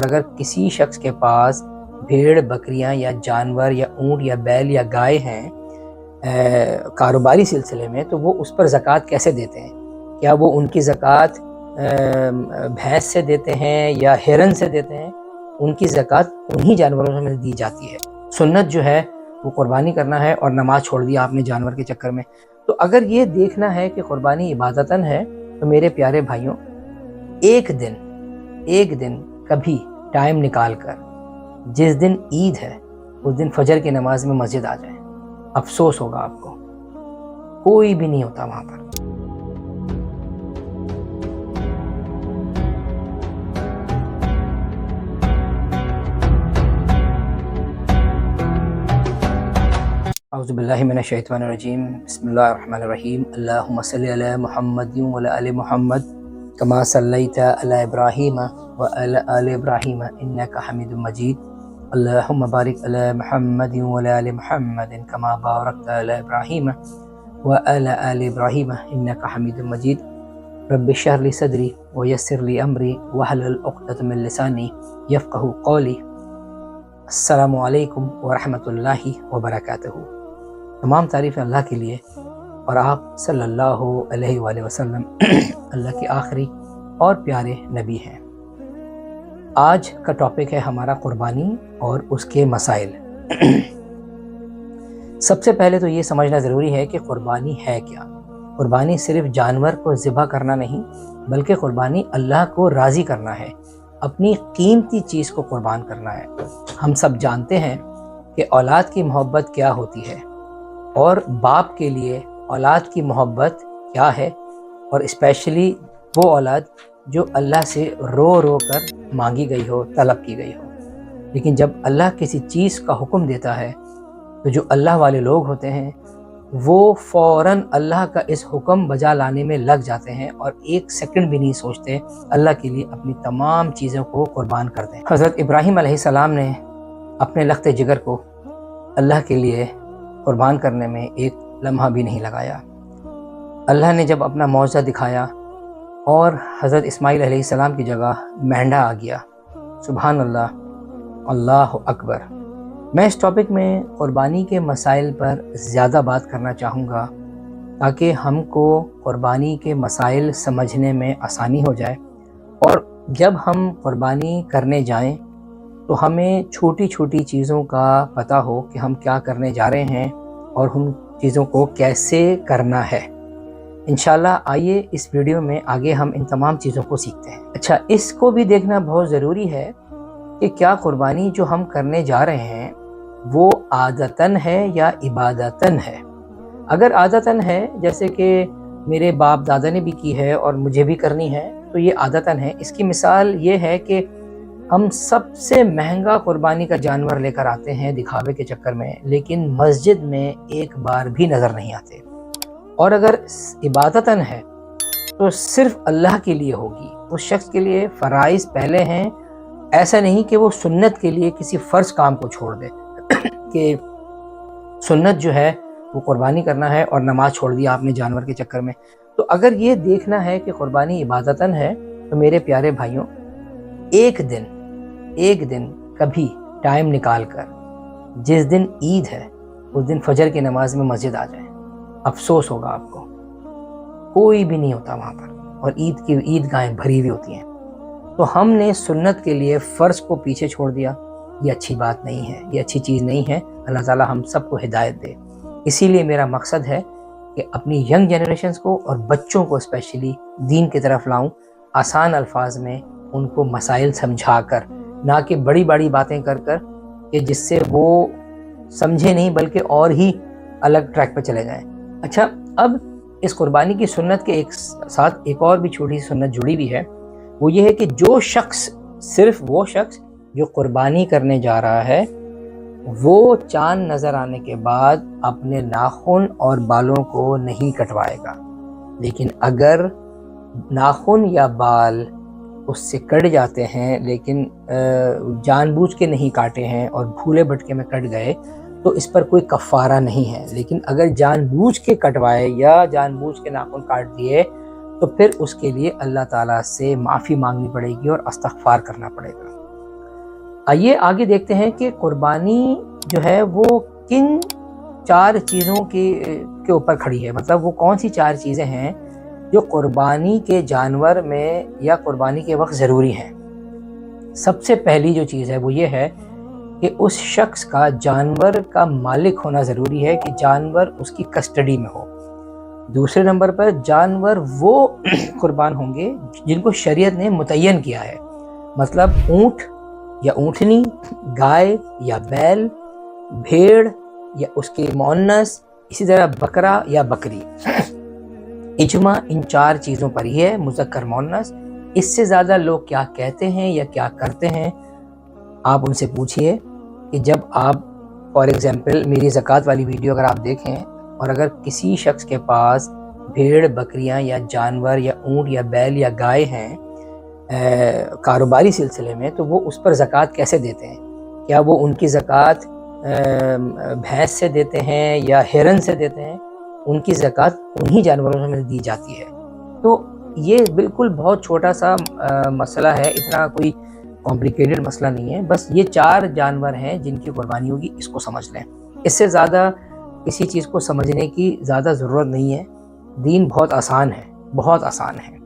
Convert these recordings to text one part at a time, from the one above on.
اگر کسی شخص کے پاس بھیڑ بکریاں یا جانور یا اونٹ یا بیل یا گائے ہیں کاروباری سلسلے میں، تو وہ اس پر زکوٰۃ کیسے دیتے ہیں؟ کیا وہ ان کی زکوٰۃ بھینس سے دیتے ہیں یا ہرن سے دیتے ہیں؟ ان کی زکوٰۃ انہی جانوروں سے دی جاتی ہے۔ سنت جو ہے وہ قربانی کرنا ہے، اور نماز چھوڑ دی آپ نے جانور کے چکر میں۔ تو اگر یہ دیکھنا ہے کہ قربانی عبادتاً ہے، تو میرے پیارے بھائیوں، ایک دن کبھی ٹائم نکال کر، جس دن عید ہے اس دن فجر کی نماز میں مسجد آ جائیں۔ افسوس ہوگا آپ کو، کوئی بھی نہیں ہوتا وہاں پر۔ اعوذ باللہ من الشیطان الرجیم، بسم اللہ الرحمن الرحیم۔ اللہم صلی علی محمد وعلی آل محمد کما صلیت علی ابراہیم وعلی آل ابراہیم انک حمید مجید۔ اللہم بارک علی محمد وعلی آل محمد کما بارکت علی ابراہیم وعلی آل ابراہیم انک حمید مجید۔ رب اشرح لی صدری ویسر لی امری واحلل عقدۃ من لسانی یفقہوا قولی۔ السلام علیکم ورحمۃ اللہ وبرکاتہ۔ تمام تعریفیں اللہ کے لیے، اور آپ صلی اللہ علیہ وآلہ وسلم اللہ کے آخری اور پیارے نبی ہیں۔ آج کا ٹاپک ہے ہمارا قربانی اور اس کے مسائل۔ سب سے پہلے تو یہ سمجھنا ضروری ہے کہ قربانی ہے کیا۔ قربانی صرف جانور کو ذبح کرنا نہیں، بلکہ قربانی اللہ کو راضی کرنا ہے، اپنی قیمتی چیز کو قربان کرنا ہے۔ ہم سب جانتے ہیں کہ اولاد کی محبت کیا ہوتی ہے، اور باپ کے لیے اولاد کی محبت کیا ہے، اور اسپیشلی وہ اولاد جو اللہ سے رو رو کر مانگی گئی ہو، طلب کی گئی ہو۔ لیکن جب اللہ کسی چیز کا حکم دیتا ہے تو جو اللہ والے لوگ ہوتے ہیں وہ فوراً اللہ کا اس حکم بجا لانے میں لگ جاتے ہیں، اور ایک سیکنڈ بھی نہیں سوچتے، اللہ کے لیے اپنی تمام چیزوں کو قربان کر دیں۔ حضرت ابراہیم علیہ السلام نے اپنے لخت جگر کو اللہ کے لیے قربان کرنے میں ایک لمحہ بھی نہیں لگایا۔ اللہ نے جب اپنا معجزہ دکھایا اور حضرت اسماعیل علیہ السلام کی جگہ مینڈا آ گیا، سبحان اللہ، اللہ اکبر۔ میں اس ٹاپک میں قربانی کے مسائل پر زیادہ بات کرنا چاہوں گا تاکہ ہم کو قربانی کے مسائل سمجھنے میں آسانی ہو جائے، اور جب ہم قربانی کرنے جائیں تو ہمیں چھوٹی چھوٹی چیزوں کا پتہ ہو کہ ہم کیا کرنے جا رہے ہیں اور ان چیزوں کو کیسے کرنا ہے۔ انشاءاللہ آئیے اس ویڈیو میں آگے ہم ان تمام چیزوں کو سیکھتے ہیں۔ اچھا، اس کو بھی دیکھنا بہت ضروری ہے کہ کیا قربانی جو ہم کرنے جا رہے ہیں وہ عادتاً ہے یا عبادتاً ہے۔ اگر عادتاً ہے، جیسے کہ میرے باپ دادا نے بھی کی ہے اور مجھے بھی کرنی ہے، تو یہ عادتاً ہے۔ اس کی مثال یہ ہے کہ ہم سب سے مہنگا قربانی کا جانور لے کر آتے ہیں دکھاوے کے چکر میں، لیکن مسجد میں ایک بار بھی نظر نہیں آتے۔ اور اگر عبادتاً ہے تو صرف اللہ کے لیے ہوگی، اس شخص کے لیے فرائض پہلے ہیں۔ ایسا نہیں کہ وہ سنت کے لیے کسی فرض کام کو چھوڑ دے کہ سنت جو ہے وہ قربانی کرنا ہے اور نماز چھوڑ دی آپ نے جانور کے چکر میں۔ تو اگر یہ دیکھنا ہے کہ قربانی عبادتاً ہے، تو میرے پیارے بھائیوں، ایک دن کبھی ٹائم نکال کر، جس دن عید ہے اس دن فجر کی نماز میں مسجد آ جائیں۔ افسوس ہوگا آپ کو، کوئی بھی نہیں ہوتا وہاں پر، اور عید گاہیں بھری ہوئی ہوتی ہیں۔ تو ہم نے سنت کے لیے فرض کو پیچھے چھوڑ دیا۔ یہ اچھی بات نہیں ہے، یہ اچھی چیز نہیں ہے۔ اللہ تعالی ہم سب کو ہدایت دے۔ اسی لیے میرا مقصد ہے کہ اپنی ینگ جنریشنز کو اور بچوں کو اسپیشلی دین کی طرف لاؤں، آسان الفاظ میں ان کو مسائل سمجھا کر، نہ کہ بڑی بڑی باتیں کر کہ جس سے وہ سمجھے نہیں بلکہ اور ہی الگ ٹریک پہ چلے جائیں۔ اچھا، اب اس قربانی کی سنت کے ساتھ ایک اور بھی چھوٹی سی سنت جڑی ہوئی ہے، وہ یہ ہے کہ صرف وہ شخص جو قربانی کرنے جا رہا ہے وہ چاند نظر آنے کے بعد اپنے ناخن اور بالوں کو نہیں کٹوائے گا۔ لیکن اگر ناخن یا بال اس سے کٹ جاتے ہیں، لیکن جان بوجھ کے نہیں کاٹے ہیں اور بھولے بھٹکے میں کٹ گئے، تو اس پر کوئی کفارہ نہیں ہے۔ لیکن اگر جان بوجھ کے کٹوائے یا جان بوجھ کے ناخن کاٹ دیے تو پھر اس کے لیے اللہ تعالیٰ سے معافی مانگنی پڑے گی اور استغفار کرنا پڑے گا۔ آئیے آگے دیکھتے ہیں کہ قربانی جو ہے وہ کن 4 چیزوں کے اوپر کھڑی ہے، مطلب وہ کون سی 4 چیزیں ہیں جو قربانی کے جانور میں یا قربانی کے وقت ضروری ہیں۔ سب سے پہلی جو چیز ہے وہ یہ ہے کہ اس شخص کا جانور کا مالک ہونا ضروری ہے، کہ جانور اس کی کسٹڈی میں ہو۔ دوسرے نمبر پر جانور وہ قربان ہوں گے جن کو شریعت نے متعین کیا ہے، مطلب اونٹ یا اونٹنی، گائے یا بیل، بھیڑ یا اس کے مؤنث، اسی طرح بکرا یا بکری۔ اجماع ان 4 چیزوں پر ہی ہے، مذکر مؤنث۔ اس سے زیادہ لوگ کیا کہتے ہیں یا کیا کرتے ہیں، آپ ان سے پوچھئے کہ جب آپ فار ایگزامپل میری زکوٰۃ والی ویڈیو اگر آپ دیکھیں، اور اگر کسی شخص کے پاس بھیڑ، بکریاں یا جانور یا اونٹ یا بیل یا گائے ہیں کاروباری سلسلے میں، تو وہ اس پر زکوٰۃ کیسے دیتے ہیں؟ کیا وہ ان کی زکوٰۃ بھینس سے دیتے ہیں یا ہرن سے دیتے ہیں؟ ان کی زکوٰۃ انہی جانوروں میں دی جاتی ہے۔ تو یہ بالکل بہت چھوٹا سا مسئلہ ہے، اتنا کوئی کمپلیکیٹڈ مسئلہ نہیں ہے، بس یہ 4 جانور ہیں جن کی قربانی ہوگی، اس کو سمجھ لیں۔ اس سے زیادہ کسی چیز کو سمجھنے کی زیادہ ضرورت نہیں ہے، دین بہت آسان ہے، بہت آسان ہے۔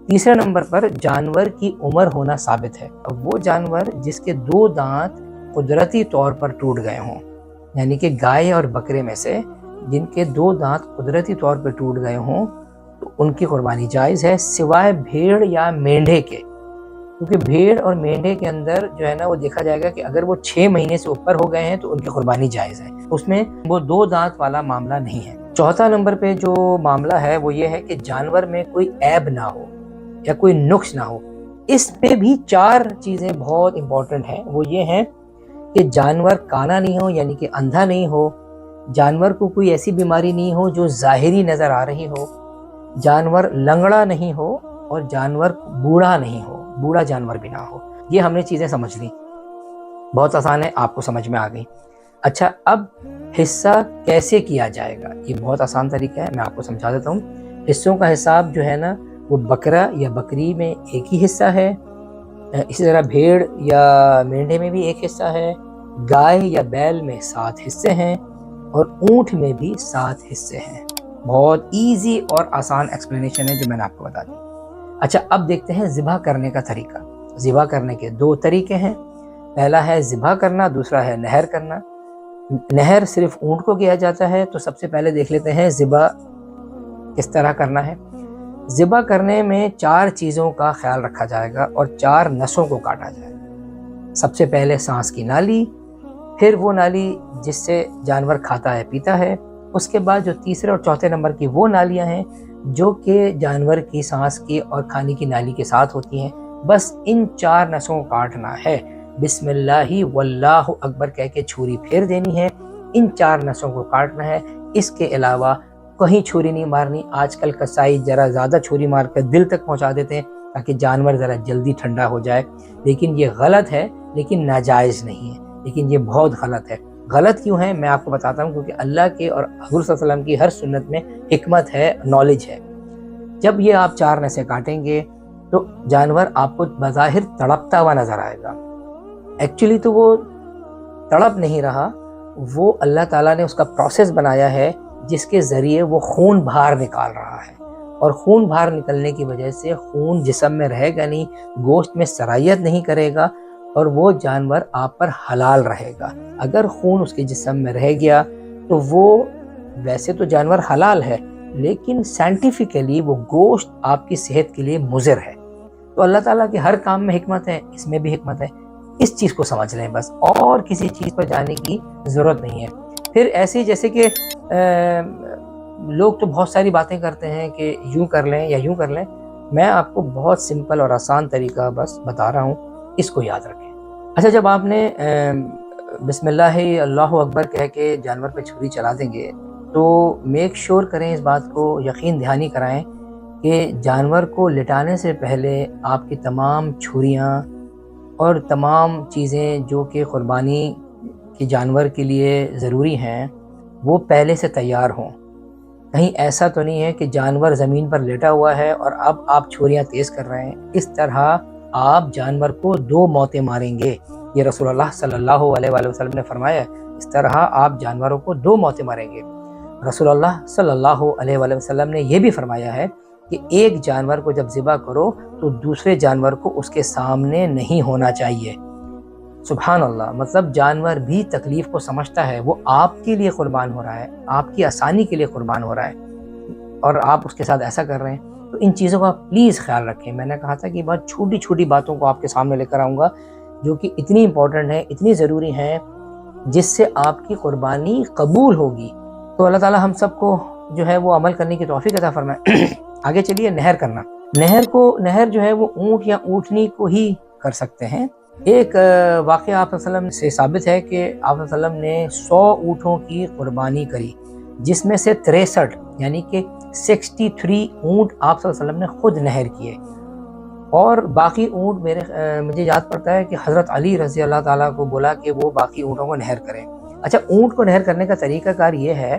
تیسرے نمبر پر جانور کی عمر ہونا ثابت ہے، اب وہ جانور جس کے 2 دانت قدرتی طور پر ٹوٹ گئے ہوں، یعنی کہ گائے اور بکرے میں سے جن کے 2 دانت قدرتی طور پر ٹوٹ گئے ہوں تو ان کی قربانی جائز ہے، سوائے بھیڑ یا مینڈھے کے، کیونکہ بھیڑ اور مینڈھے کے اندر جو ہے نا وہ دیکھا جائے گا کہ اگر وہ 6 مہینے سے اوپر ہو گئے ہیں تو ان کی قربانی جائز ہے، اس میں وہ 2 دانت والا معاملہ نہیں ہے۔ چوتھا نمبر پہ جو معاملہ ہے وہ یہ ہے کہ جانور میں کوئی عیب نہ ہو یا کوئی نقص نہ ہو۔ اس پہ بھی 4 چیزیں بہت امپورٹنٹ ہیں، وہ یہ ہیں کہ جانور کانا نہیں ہو، یعنی کہ اندھا نہیں ہو، جانور کو کوئی ایسی بیماری نہیں ہو جو ظاہری نظر آ رہی ہو، جانور لنگڑا نہیں ہو، اور جانور بوڑھا نہیں ہو، بوڑھا جانور بھی نہ ہو۔ یہ ہم نے چیزیں سمجھ لی، بہت آسان ہے، آپ کو سمجھ میں آ گئی۔ اچھا، اب حصہ کیسے کیا جائے گا؟ یہ بہت آسان طریقہ ہے، میں آپ کو سمجھا دیتا ہوں۔ حصوں کا حساب جو ہے نا وہ بکرا یا بکری میں ایک ہی حصہ ہے، اسی طرح بھیڑ یا مینڈھے میں بھی ایک حصہ ہے، گائے یا بیل میں 7 حصے ہیں، اور اونٹ میں بھی 7 حصے ہیں۔ بہت ایزی اور آسان ایکسپلینیشن ہے جو میں نے آپ کو بتا دی۔ اچھا، اب دیکھتے ہیں ذبح کرنے کا طریقہ۔ ذبح کرنے کے 2 طریقے ہیں، پہلا ہے ذبح کرنا، دوسرا ہے نہر کرنا۔ نہر صرف اونٹ کو کیا جاتا ہے، تو سب سے پہلے دیکھ لیتے ہیں ذبح کس طرح کرنا ہے۔ ذبح کرنے میں 4 چیزوں کا خیال رکھا جائے گا اور 4 نسوں کو کاٹا جائے گا۔ سب سے پہلے سانس کی نالی، پھر وہ نالی جس سے جانور کھاتا ہے پیتا ہے، اس کے بعد جو تیسرے اور چوتھے نمبر کی وہ نالیاں ہیں جو کہ جانور کی سانس کی اور کھانے کی نالی کے ساتھ ہوتی ہیں۔ بس ان 4 نسوں کو کاٹنا ہے، بسم اللہ واللہ اکبر کہہ کے چھری پھیر دینی ہے، ان 4 نسوں کو کاٹنا ہے۔ اس کے علاوہ کہیں چھری نہیں مارنی۔ آج کل کسائی ذرا زیادہ چھری مار کر دل تک پہنچا دیتے ہیں تاکہ جانور ذرا جلدی ٹھنڈا ہو جائے، لیکن یہ غلط ہے، لیکن ناجائز نہیں ہے، لیکن یہ بہت غلط ہے۔ غلط کیوں ہے میں آپ کو بتاتا ہوں، کیونکہ اللہ کے اور حضور صلی اللہ علیہ وسلم کی ہر سنت میں حکمت ہے، نالج ہے۔ جب یہ آپ 4 نسیں کاٹیں گے تو جانور آپ کو بظاہر تڑپتا ہوا نظر آئے گا، ایکچولی تو وہ تڑپ نہیں رہا، وہ اللہ تعالیٰ نے اس کا پروسیس بنایا ہے جس کے ذریعے وہ خون باہر نکال رہا ہے، اور خون باہر نکلنے کی وجہ سے خون جسم میں رہے گا نہیں، گوشت میں سرایت نہیں کرے گا، اور وہ جانور آپ پر حلال رہے گا۔ اگر خون اس کے جسم میں رہ گیا تو وہ ویسے تو جانور حلال ہے، لیکن سائنٹیفیکلی وہ گوشت آپ کی صحت کے لیے مضر ہے۔ تو اللہ تعالیٰ کے ہر کام میں حکمت ہے، اس میں بھی حکمت ہے، اس چیز کو سمجھ لیں بس، اور کسی چیز پر جانے کی ضرورت نہیں ہے۔ پھر ایسے جیسے کہ لوگ تو بہت ساری باتیں کرتے ہیں کہ یوں کر لیں یا یوں کر لیں، میں آپ کو بہت سمپل اور آسان طریقہ بس بتا رہا ہوں، اس کو یاد رکھیں۔ اچھا، جب آپ نے بسم اللہ اللہ اکبر کہہ کے جانور پہ چھری چلا دیں گے تو میک شور کریں، اس بات کو یقین دہانی کرائیں کہ جانور کو لٹانے سے پہلے آپ کی تمام چھریاں اور تمام چیزیں جو کہ قربانی کی جانور کے لیے ضروری ہیں وہ پہلے سے تیار ہوں۔ کہیں ایسا تو نہیں ہے کہ جانور زمین پر لیٹا ہوا ہے اور اب آپ چھریاں تیز کر رہے ہیں، اس طرح آپ جانور کو 2 موتیں ماریں گے۔ یہ رسول اللہ صلی اللہ علیہ وآلہ وسلم نے فرمایا ہے، اس طرح آپ جانوروں کو 2 موتیں مریں گے۔ رسول اللہ صلی اللہ علیہ وآلہ وسلم نے یہ بھی فرمایا ہے کہ ایک جانور کو جب ذبح کرو تو دوسرے جانور کو اس کے سامنے نہیں ہونا چاہیے۔ سبحان اللہ، مطلب جانور بھی تکلیف کو سمجھتا ہے، وہ آپ کے لیے قربان ہو رہا ہے، آپ کی آسانی کے لیے قربان ہو رہا ہے، اور آپ اس کے ساتھ ایسا کر رہے ہیں۔ تو ان چیزوں کا پلیز خیال رکھیں۔ میں نے کہا تھا کہ بہت چھوٹی چھوٹی باتوں کو آپ کے سامنے لے کر آؤں گا جو کہ اتنی امپورٹنٹ ہیں، اتنی ضروری ہیں، جس سے آپ کی قربانی قبول ہوگی۔ تو اللہ تعالی ہم سب کو جو ہے وہ عمل کرنے کی توفیق عطا فرمائے۔ آگے چلیے، نہر کرنا۔ نہر جو ہے وہ اونٹ یا اونٹنی کو ہی کر سکتے ہیں۔ ایک واقعہ آپ صلی اللہ علیہ وسلم سے ثابت ہے کہ آپ صلی اللہ علیہ وسلم نے 100 اونٹوں کی قربانی کری، جس میں سے 63 یعنی کہ 63 اونٹ آپ صلی اللہ علیہ وسلم نے خود نہر کیے، اور باقی اونٹ مجھے یاد پڑتا ہے کہ حضرت علی رضی اللہ تعالیٰ کو بولا کہ وہ باقی اونٹوں کو نہر کریں۔ اچھا، اونٹ کو نہر کرنے کا طریقہ کار یہ ہے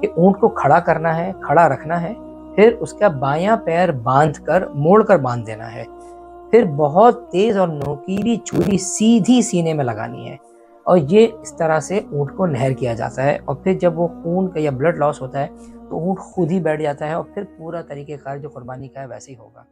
کہ اونٹ کو کھڑا کرنا ہے، کھڑا رکھنا ہے، پھر اس کا بایاں پیر باندھ کر موڑ کر باندھ دینا ہے، پھر بہت تیز اور نوکیلی چھری سیدھی سینے میں لگانی ہے، اور یہ اس طرح سے اونٹ کو نہر کیا جاتا ہے۔ اور پھر جب وہ خون کا یا بلڈ لاس ہوتا ہے تو اونٹ خود ہی بیٹھ جاتا ہے، اور پھر پورا طریقہ کار جو قربانی کا ہے ویسے ہی ہوگا۔